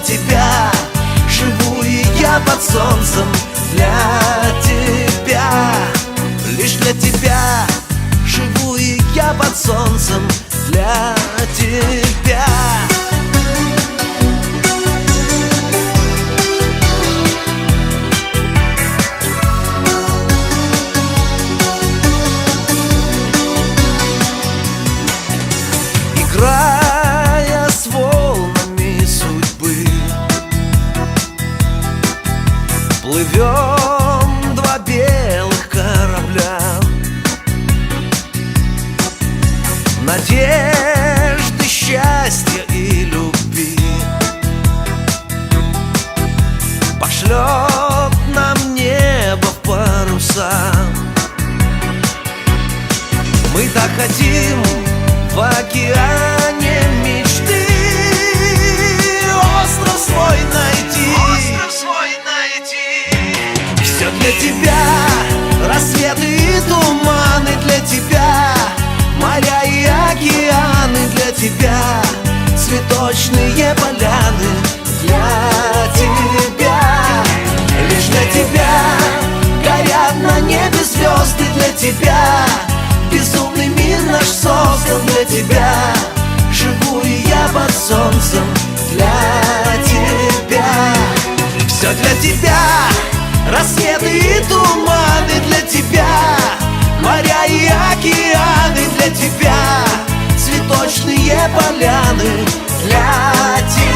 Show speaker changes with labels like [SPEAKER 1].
[SPEAKER 1] тебя. Живу и я под солнцем для тебя. Лишь для тебя. Живу и я под солнцем для тебя. Играя с волнами судьбы, плывем два белых корабля. Надежды, счастья и любви пошлет нам небо в паруса. Мы так хотим в океане мечты остров свой найти. Все для тебя, рассветы и туманы для тебя, моря и океаны для тебя, цветочные поляны для тебя. Лишь для тебя горят на небе звезды для тебя. Безумный мир наш создан для тебя. Живу и я под солнцем для тебя. Все для тебя, рассветы и туманы для тебя, моря и океаны для тебя, цветочные поляны для тебя.